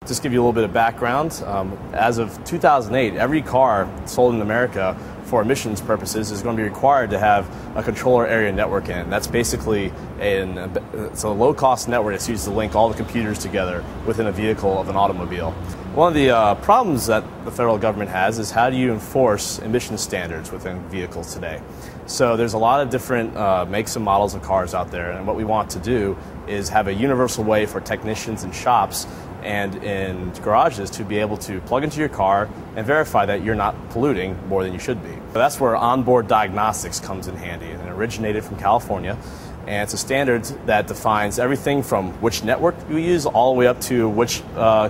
Just give you a little bit of background. As of 2008, every car sold in America for emissions purposes is going to be required to have a controller area network in. That's basically it's a low-cost network that's used to link all the computers together within a vehicle of an automobile. One of the problems that the federal government has is how do you enforce emission standards within vehicles today? So there's a lot of different makes and models of cars out there, and what we want to do is have a universal way for technicians in shops and in garages to be able to plug into your car and verify that you're not polluting more than you should be. So that's where onboard diagnostics comes in handy, and it originated from California. And it's a standard that defines everything from which network we use all the way up to which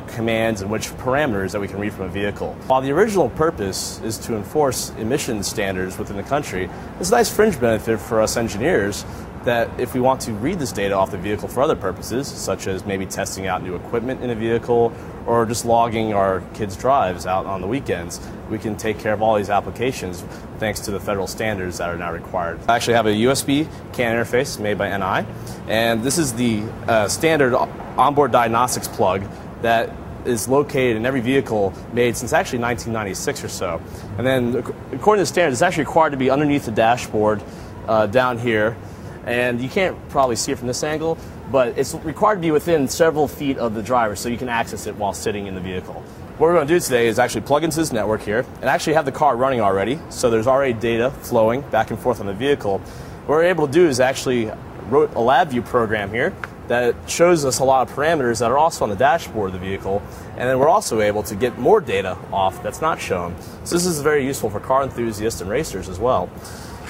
commands and which parameters that we can read from a vehicle. While the original purpose is to enforce emission standards within the country, there's a nice fringe benefit for us engineers that if we want to read this data off the vehicle for other purposes, such as maybe testing out new equipment in a vehicle or just logging our kids' drives out on the weekends, we can take care of all these applications thanks to the federal standards that are now required. I actually have a USB CAN interface made by NI, and this is the standard onboard diagnostics plug that is located in every vehicle made since actually 1996 or so. And then according to the standard, it's actually required to be underneath the dashboard down here. And you can't probably see it from this angle, but it's required to be within several feet of the driver so you can access it while sitting in the vehicle. What we're going to do today is actually plug into this network here and actually have the car running already, so there's already data flowing back and forth on the vehicle. What we're able to do is actually wrote a LabVIEW program here that shows us a lot of parameters that are also on the dashboard of the vehicle, and then we're also able to get more data off that's not shown. So this is very useful for car enthusiasts and racers as well.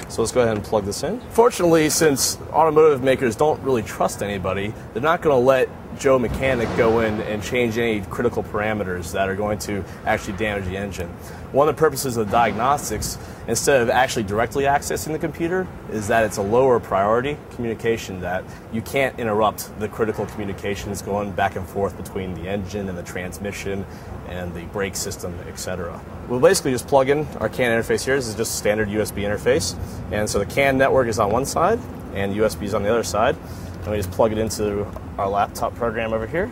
So let's go ahead and plug this in. Fortunately, since automotive makers don't really trust anybody, they're not going to let Joe Mechanic go in and change any critical parameters that are going to actually damage the engine. One of the purposes of diagnostics, instead of actually directly accessing the computer, is that it's a lower priority communication, that you can't interrupt the critical communications going back and forth between the engine and the transmission and the brake system, etc. We'll basically just plug in our CAN interface here. This is just a standard USB interface. And so the CAN network is on one side and USB is on the other side. And we just plug it into our laptop program over here,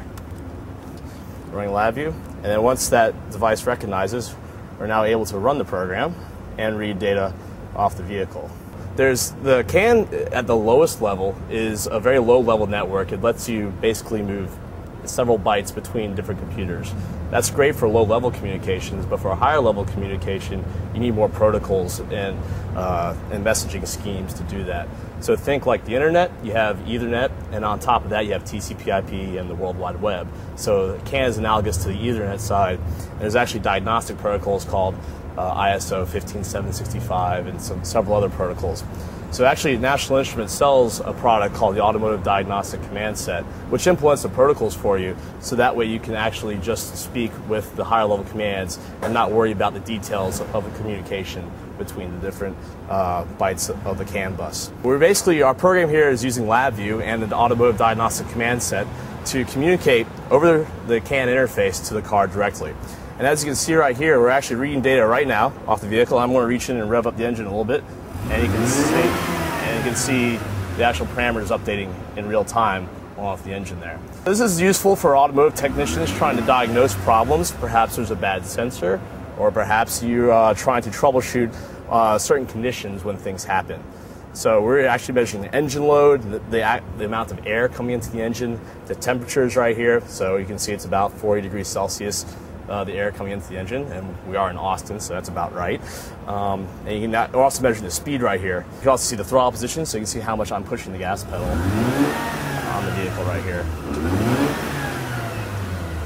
running LabVIEW. And then once that device recognizes, we're now able to run the program and read data off the vehicle. There's the CAN at the lowest level is a very low level network. It lets you basically move several bytes between different computers. That's great for low level communications, but for a higher level communication, you need more protocols and messaging schemes to do that. So think like the internet, you have Ethernet, and on top of that you have TCP/IP and the World Wide Web. So CAN is analogous to the Ethernet side, and there's actually diagnostic protocols called ISO 15765 and several other protocols. So actually National Instruments sells a product called the Automotive Diagnostic Command Set, which implements the protocols for you, so that way you can actually just speak with the higher level commands and not worry about the details of the communication between the different bytes of the CAN bus. Our program here is using LabVIEW and the Automotive Diagnostic Command Set to communicate over the CAN interface to the car directly. And as you can see right here, we're actually reading data right now off the vehicle. I'm going to reach in and rev up the engine a little bit, and you can see the actual parameters updating in real time off the engine there. This is useful for automotive technicians trying to diagnose problems. Perhaps there's a bad sensor, or perhaps you're trying to troubleshoot certain conditions when things happen. So we're actually measuring the engine load, the amount of air coming into the engine, the temperatures right here. So you can see it's about 40 degrees Celsius. The air coming into the engine, and we are in Austin, so that's about right. And you can also measure the speed right here. You can also see the throttle position, so you can see how much I'm pushing the gas pedal on the vehicle right here.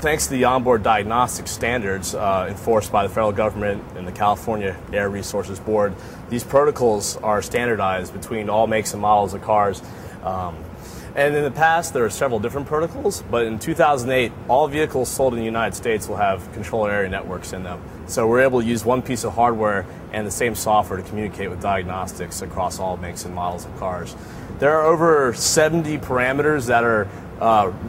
Thanks to the onboard diagnostic standards enforced by the federal government and the California Air Resources Board, these protocols are standardized between all makes and models of cars. And in the past, there are several different protocols, but in 2008, all vehicles sold in the United States will have controller area networks in them. So we're able to use one piece of hardware and the same software to communicate with diagnostics across all makes and models of cars. There are over 70 parameters that are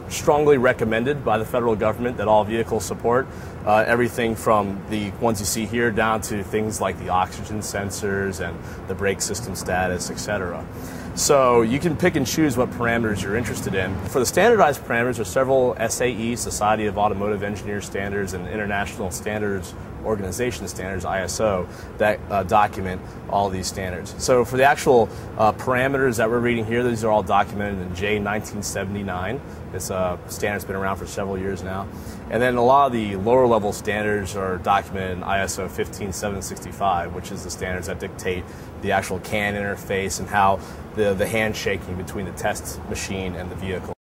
strongly recommended by the federal government that all vehicles support. Everything from the ones you see here down to things like the oxygen sensors and the brake system status, etc. So you can pick and choose what parameters you're interested in. For the standardized parameters, there's several SAE, Society of Automotive Engineers standards, and International Standards Organization standards, ISO, that document all these standards. So for the actual parameters that we're reading here, these are all documented in J1979. This standard's been around for several years now. And then a lot of the lower level standards are documented in ISO 15765, which is the standards that dictate the actual CAN interface and how the handshaking between the test machine and the vehicle.